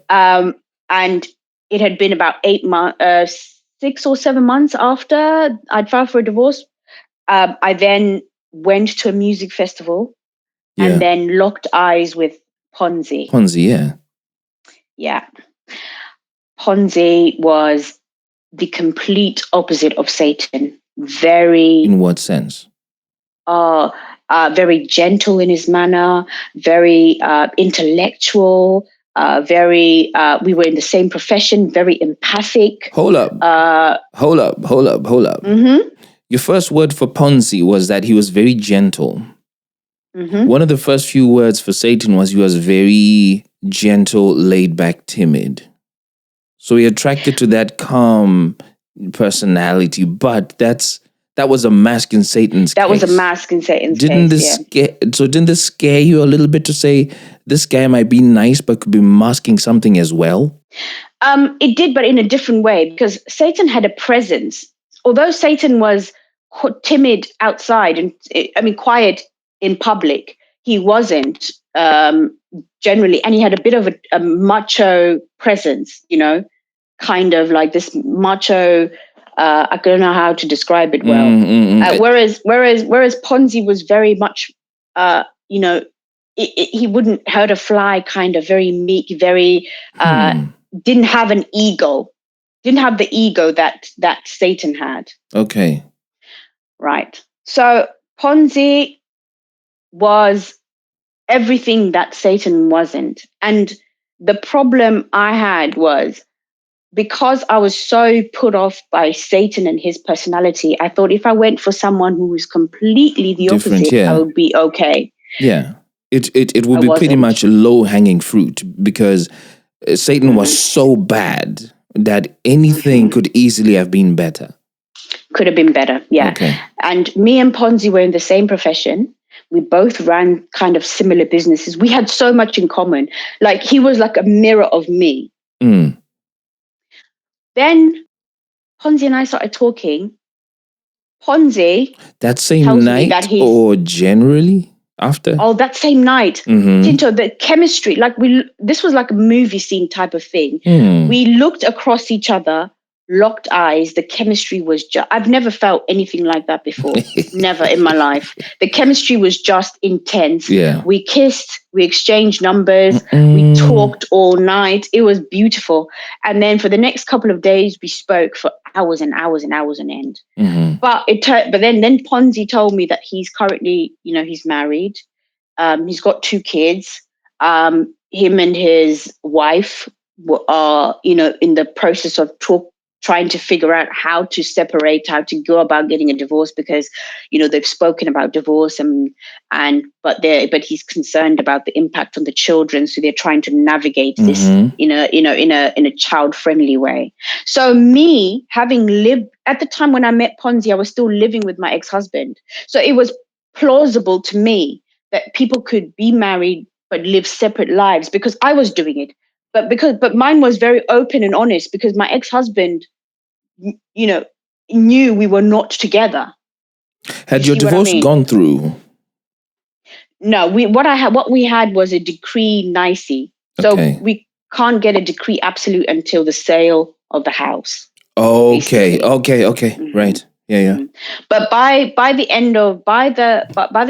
And it had been about 6 or 7 months after I'd filed for a divorce. I then went to a music festival and then locked eyes with Ponzi. Ponzi, yeah. Yeah. Ponzi was the complete opposite of Satan. In what sense? Very gentle in his manner, very intellectual, we were in the same profession, very empathic. Hold up. Mm-hmm. Your first word for Ponzi was that he was very gentle. Mm-hmm. One of the first few words for Satan was he was very gentle, laid back, timid. So he attracted to that calm personality, but that was a mask in Satan's case. That was a mask in Satan's didn't case, didn't this scare you a little bit to say this guy might be nice but could be masking something as well? It did, but in a different way, because Satan had a presence. Although Satan was timid outside and quiet in public. He wasn't generally, and he had a bit of a macho presence, kind of like this macho. I don't know how to describe it well. Whereas Ponzi was very much, he wouldn't hurt a fly, kind of very meek, very didn't have an ego, didn't have the ego that Satan had. Okay. Right. So Ponzi was everything that Satan wasn't. And the problem I had was, because I was so put off by Satan and his personality, I thought if I went for someone who was completely the Different, opposite, I would be okay. Yeah. It would be pretty much low-hanging fruit, because Satan was so bad that anything could easily have been better. Could have been better, yeah. Okay. And me and Ponzi were in the same profession. We both ran kind of similar businesses. We had so much in common. Like, he was like a mirror of me. Mm. Then Ponzi and I started talking. Ponzi that same night or generally after? Oh, that same night. Tinto, the chemistry, this was like a movie scene type of thing. We looked across each other, locked eyes. The chemistry was I've never felt anything like that before. Never in my life. The chemistry was just intense. Yeah. We kissed, we exchanged numbers, we talked all night. It was beautiful. And then for the next couple of days, we spoke for hours and hours and hours on end. But then Ponzi told me that he's currently, he's married. He's got 2 kids. Him and his wife are, in the process of trying to figure out how to separate, how to go about getting a divorce, because, they've spoken about divorce but he's concerned about the impact on the children. So they're trying to navigate this in a child-friendly way. So me, having lived at the time when I met Ponzi, I was still living with my ex-husband. So it was plausible to me that people could be married but live separate lives, because I was doing it. But mine was very open and honest, because my ex-husband, knew we were not together. Had your divorce gone through? No, what we had was a decree nisi. So we can't get a decree absolute until the sale of the house. Okay. Right. Yeah. But by the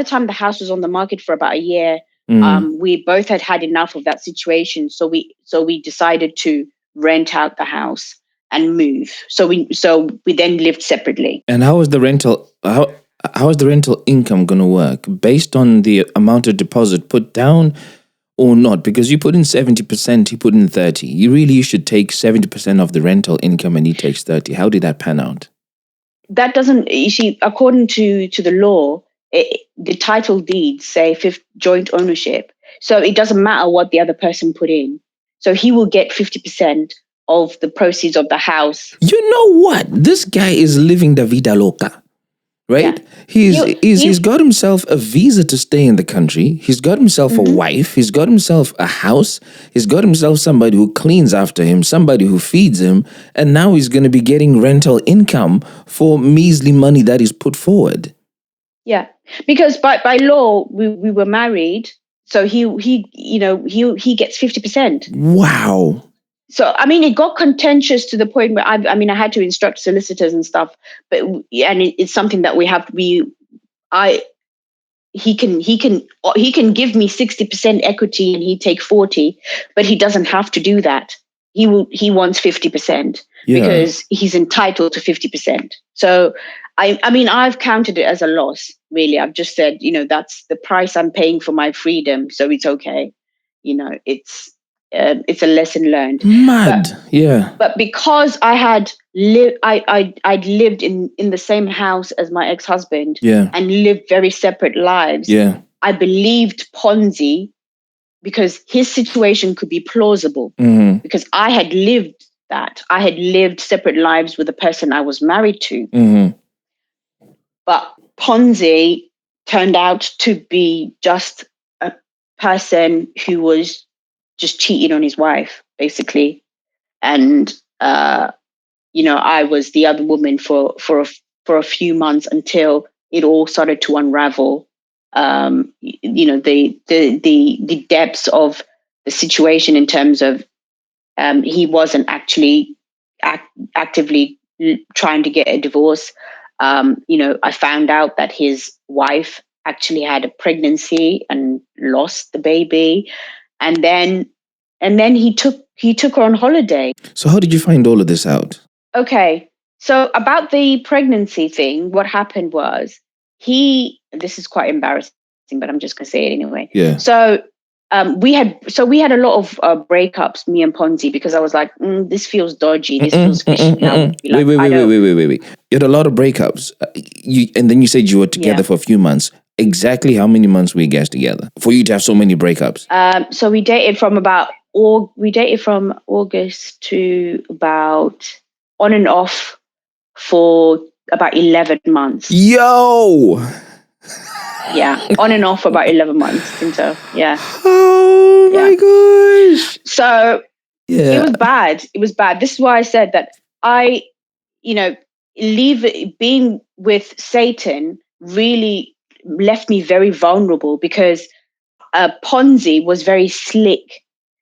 time the house was on the market for about a year, we both had enough of that situation. So we decided to rent out the house and move. So we then lived separately. And how is the rental? How is the rental income going to work? Based on the amount of deposit put down or not? Because you put in 70%, he put in 30. You should take 70% of the rental income and he takes 30. How did that pan out? That doesn't, you see, according to the law, the title deeds say joint ownership. So it doesn't matter what the other person put in. So he will get 50% of the proceeds of the house. You know what? This guy is living the vida loca, right? Yeah. He's got himself a visa to stay in the country. He's got himself a wife. He's got himself a house. He's got himself somebody who cleans after him, somebody who feeds him. And now he's going to be getting rental income for measly money that is put forward. Yeah, because by law, we were married. So he gets 50%. Wow. So, it got contentious to the point where I had to instruct solicitors and stuff, it's something that he can give me 60% equity and he take 40, but he doesn't have to do that. He wants 50% because he's entitled to 50%. So I've counted it as a loss, really. I've just said, that's the price I'm paying for my freedom. So it's okay. It's a lesson learned. Mad, yeah. But because I had I'd lived in the same house as my ex-husband, and lived very separate lives. Yeah. I believed Ponzi because his situation could be plausible, because I had lived that. I had lived separate lives with the person I was married to. But Ponzi turned out to be just a person who was just cheating on his wife, basically. And, I was the other woman for for a few months until it all started to unravel. The depths of the situation in terms of he wasn't actually actively trying to get a divorce. I found out that his wife actually had a pregnancy and lost the baby, and then he took her on holiday. So how did you find all of this out? Okay, so about the pregnancy thing, what happened was this is quite embarrassing, but I'm just going to say it anyway. Yeah. So we had a lot of breakups, me and Ponzi, because I was like, this feels dodgy, this feels fishy. Wait. You had a lot of breakups. And then you said you were together for a few months. Exactly how many months were you guys together for you to have so many breakups? So we dated from August to about on and off for about 11 months. Yo! Yeah, on and off for about 11 months. And so, yeah. Oh my gosh. So it was bad. It was bad. This is why I said that being with Satan really left me very vulnerable, because Ponzi was very slick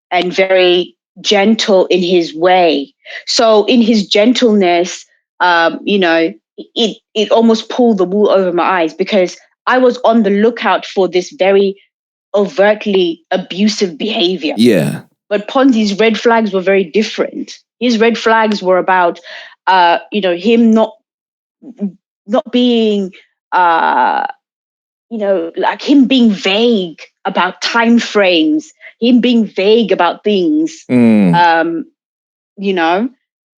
and very gentle in his way. So in his gentleness, it almost pulled the wool over my eyes, because I was on the lookout for this very overtly abusive behavior. Yeah. But Ponzi's red flags were very different. His red flags were about, him not being, like him being vague about time frames, him being vague about things.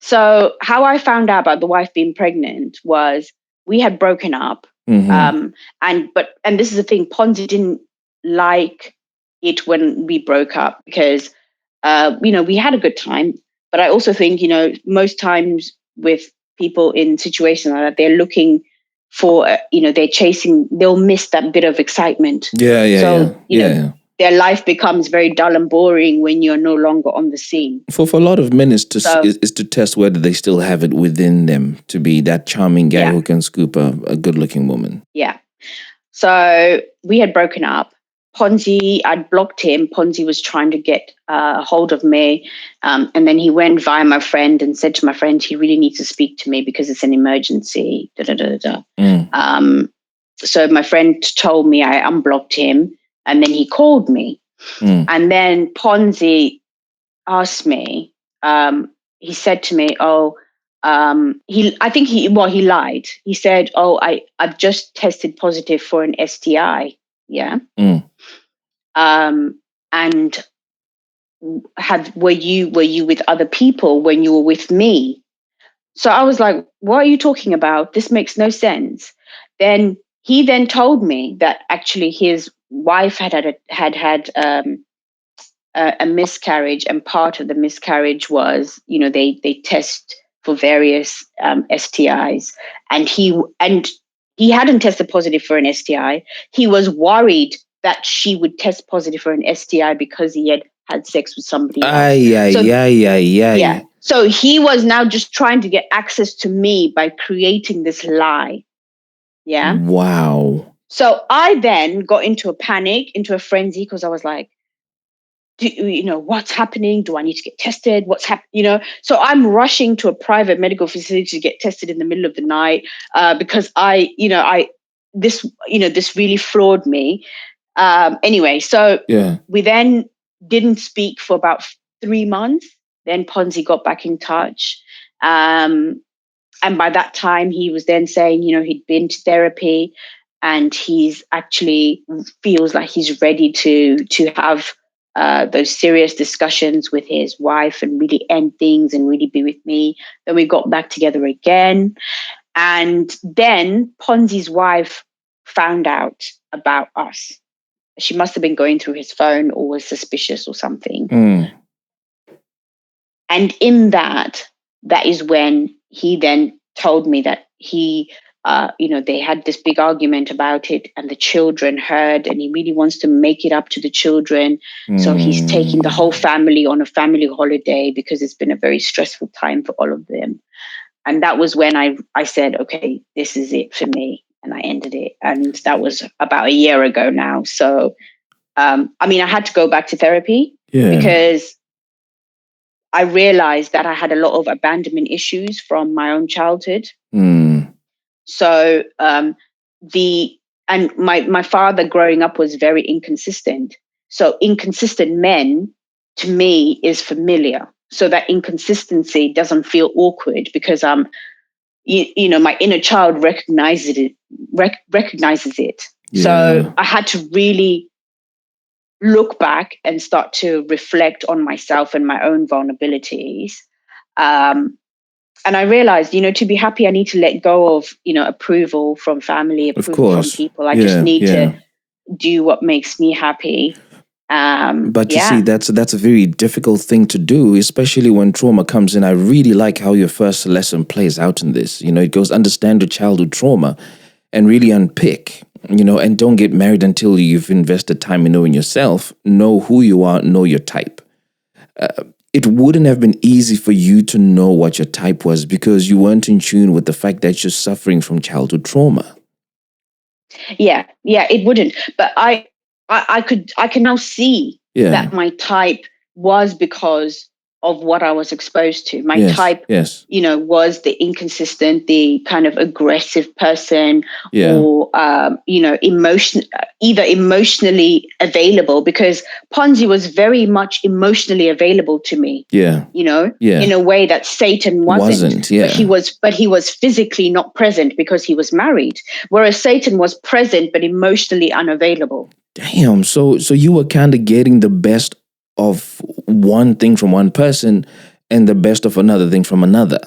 So how I found out about the wife being pregnant was we had broken up. And this is the thing, Ponzi didn't like it when we broke up, because we had a good time. But I also think, most times with people in situations like that, they're looking for, they'll miss that bit of excitement. Their life becomes very dull and boring when you're no longer on the scene. For a lot of men, is to test whether they still have it within them to be that charming guy who can scoop a good-looking woman. Yeah. So we had broken up. Ponzi, I'd blocked him. Ponzi was trying to get hold of me. And then he went via my friend and said to my friend, he really needs to speak to me because it's an emergency. So my friend told me, I unblocked him, and then he called me. And then Ponzi asked me, he said to me, he lied. He said, I've just tested positive for an STI. Yeah. And were you with other people when you were with me? So I was like, what are you talking about? This makes no sense. Then he told me that actually his wife had a miscarriage, and part of the miscarriage was, they test for various STIs, and he hadn't tested positive for an STI. He was worried that she would test positive for an STI because he had sex with somebody else. Yeah. So he was now just trying to get access to me by creating this lie. Yeah. Wow. So I then got into a panic, into a frenzy, because I was like, what's happening? Do I need to get tested? What's happening? So I'm rushing to a private medical facility to get tested in the middle of the night, because this really floored me. Anyway, so we then didn't speak for about 3 months. Then Ponzi got back in touch. And by that time, he was then saying, he'd been to therapy, and he's actually feels like he's ready to have those serious discussions with his wife and really end things and really be with me. Then we got back together again. And then Ponzi's wife found out about us. She must have been going through his phone or was suspicious or something. And in that is when he then told me that they had this big argument about it, and the children heard, and he really wants to make it up to the children. So he's taking the whole family on a family holiday because it's been a very stressful time for all of them. And that was when I said, okay, this is it for me. And I ended it. And that was about a year ago now. So, I had to go back to therapy because I realized that I had a lot of abandonment issues from my own childhood. So, my father growing up was very inconsistent. So inconsistent men to me is familiar. So that inconsistency doesn't feel awkward because my inner child recognizes it. Yeah. So I had to really look back and start to reflect on myself and my own vulnerabilities. And I realized, to be happy, I need to let go of, approval from family, approval from people. I just need to do what makes me happy. But you see, that's a very difficult thing to do, especially when trauma comes in. I really like how your first lesson plays out in this. It goes, understand your childhood trauma and really unpick, and don't get married until you've invested time in knowing yourself, know who you are, know your type. It wouldn't have been easy for you to know what your type was because you weren't in tune with the fact that you're suffering from childhood trauma. Yeah, it wouldn't. But I can now see that my type was because of what I was exposed to. My type, was the inconsistent, the kind of aggressive person, or either emotionally available, because Ponzi was very much emotionally available to me. In a way that Satan wasn't. But he was physically not present because he was married, whereas Satan was present but emotionally unavailable. Damn. So you were kind of getting the best of one thing from one person and the best of another thing from another.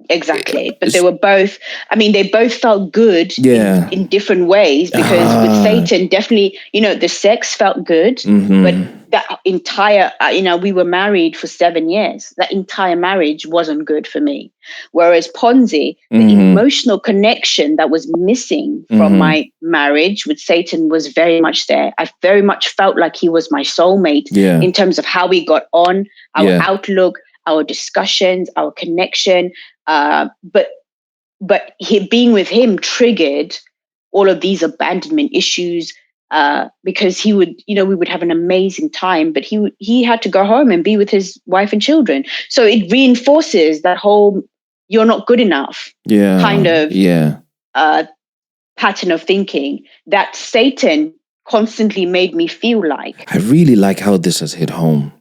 Exactly. But they were both, they both felt good in different ways, because with Satan, definitely, the sex felt good, but that entire, we were married for 7 years. That entire marriage wasn't good for me. Whereas Ponzi, the emotional connection that was missing from my marriage with Satan was very much there. I very much felt like he was my soulmate in terms of how we got on, our outlook, our discussions, our connection. But being with him triggered all of these abandonment issues, because he would, we would have an amazing time, but he had to go home and be with his wife and children. So it reinforces that whole "you're not good enough" kind of pattern of thinking that Satan constantly made me feel like. I really like how this has hit home.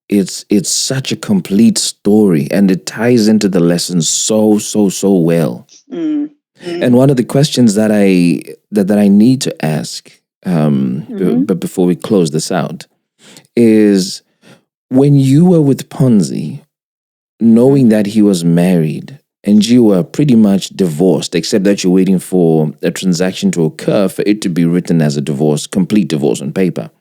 It's such a complete story, and it ties into the lesson so well. And one of the questions that I need to ask, but before we close this out, is when you were with Ponzi, knowing that he was married and you were pretty much divorced, except that you're waiting for a transaction to occur for it to be written as a divorce, complete divorce on paper.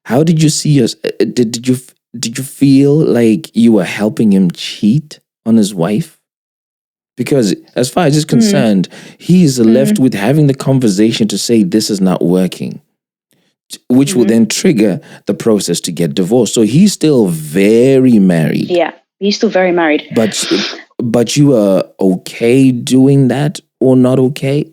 How did you see us? Did you feel like you were helping him cheat on his wife? Because as far as he's concerned, he is left with having the conversation to say this is not working, which will then trigger the process to get divorced. So he's still very married. Yeah, he's still very married. But you were okay doing that or not okay?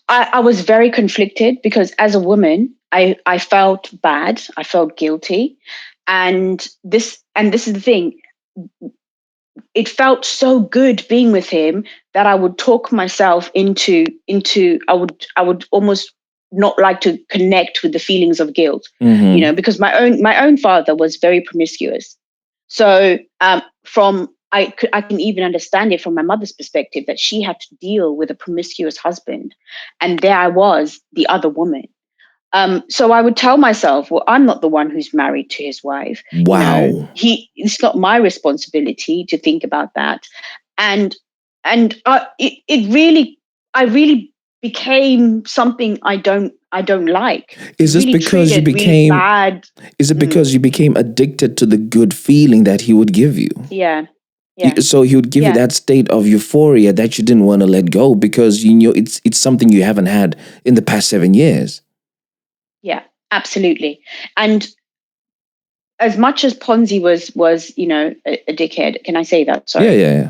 I was very conflicted because as a woman, I felt bad. I felt guilty. And this is the thing. It felt so good being with him that I would talk myself into I would almost not like to connect with the feelings of guilt, because my own father was very promiscuous. So I can even understand it from my mother's perspective, that she had to deal with a promiscuous husband, and there I was, the other woman. So I would tell myself, well, I'm not the one who's married to his wife. Wow. It's not my responsibility to think about that. And it really, I really became something I don't like. Is this because you became really bad? Is it because you became addicted to the good feeling that he would give you? Yeah. So he would give you that state of euphoria that you didn't want to let go because you knew it's something you haven't had in the past 7 years. Yeah, absolutely. And as much as Ponzi was a dickhead. Can I say that? Sorry. Yeah.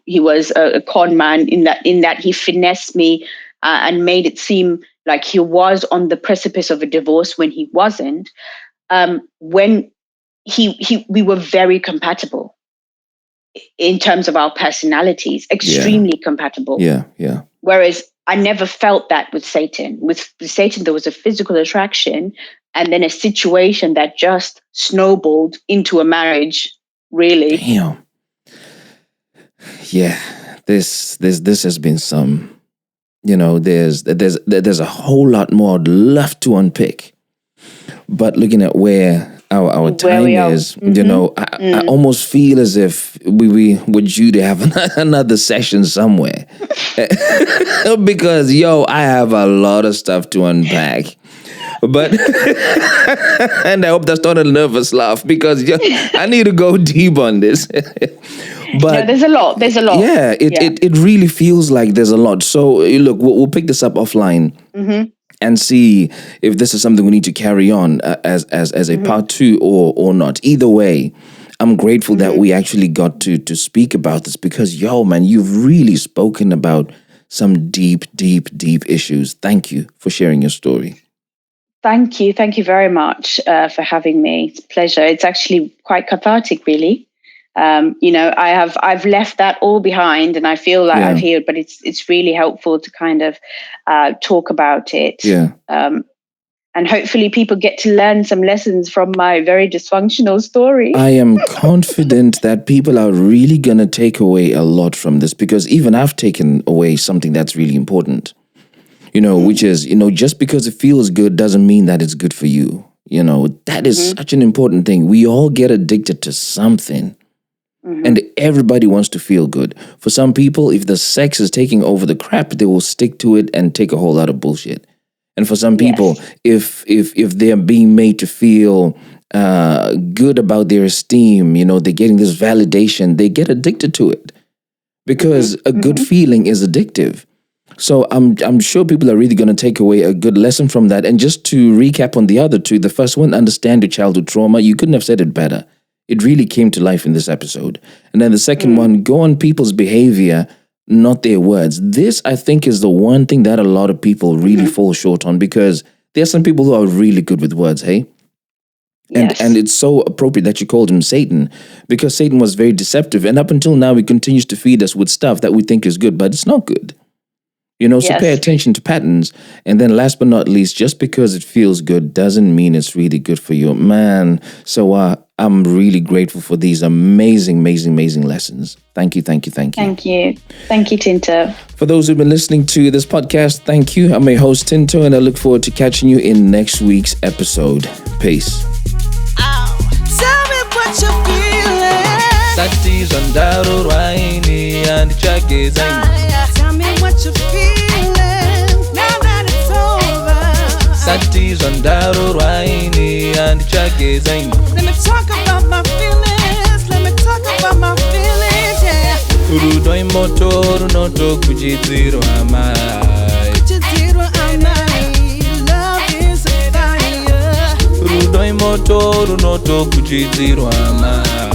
He was a con man in that he finessed me and made it seem like he was on the precipice of a divorce when he wasn't. When we were very compatible in terms of our personalities, extremely compatible. Yeah. Whereas I never felt that with Satan. With Satan, there was a physical attraction and then a situation that just snowballed into a marriage, really. Damn. Yeah, this has been some, there's a whole lot more I'd love to unpick. But looking at where our time is, I almost feel as if we were due to have another session somewhere. Because, I have a lot of stuff to unpack. But, and I hope that's not a nervous laugh because I need to go deep on this. But there's a lot. Yeah, it really feels like there's a lot. So look, we'll pick this up offline. And see if this is something we need to carry on as a part 2 or not. Either way, I'm grateful that we actually got to speak about this because, man, you've really spoken about some deep issues. Thank you for sharing your story. Thank you very much for having me. It's a pleasure. It's actually quite cathartic, really. I've left that all behind, and I feel like I've healed. But it's really helpful to kind of talk about it. Yeah. And hopefully, people get to learn some lessons from my very dysfunctional story. I am confident that people are really gonna take away a lot from this because even I've taken away something that's really important. Which is just because it feels good doesn't mean that it's good for you. That is such an important thing. We all get addicted to something. And everybody wants to feel good. For some people, if the sex is taking over the crap, they will stick to it and take a whole lot of bullshit. And for some people, if they're being made to feel good about their esteem, they're getting this validation, they get addicted to it because a good feeling is addictive. So I'm sure people are really going to take away a good lesson from that. And just to recap on the other two, the first one, understand your childhood trauma. You couldn't have said it better. It really came to life in this episode. And then the second one, go on people's behavior, not their words. This, I think, is the one thing that a lot of people really fall short on because there are some people who are really good with words, hey? And it's so appropriate that you called him Satan because Satan was very deceptive. And up until now, he continues to feed us with stuff that we think is good, but it's not good. So pay attention to patterns. And then last but not least, just because it feels good doesn't mean it's really good for you. Man, so I'm really grateful for these amazing lessons. Thank you. Thank you, Tinto. For those who've been listening to this podcast, thank you. I'm your host, Tinto, and I look forward to catching you in next week's episode. Peace. Tell me what you're feeling. Tell me what you're feeling. Now that it's over. Let me talk about my feelings. Yeah. Urudoi motoru noto kujidiro amai. Love is a fire. Urudoi motoru noto kujidiro amai.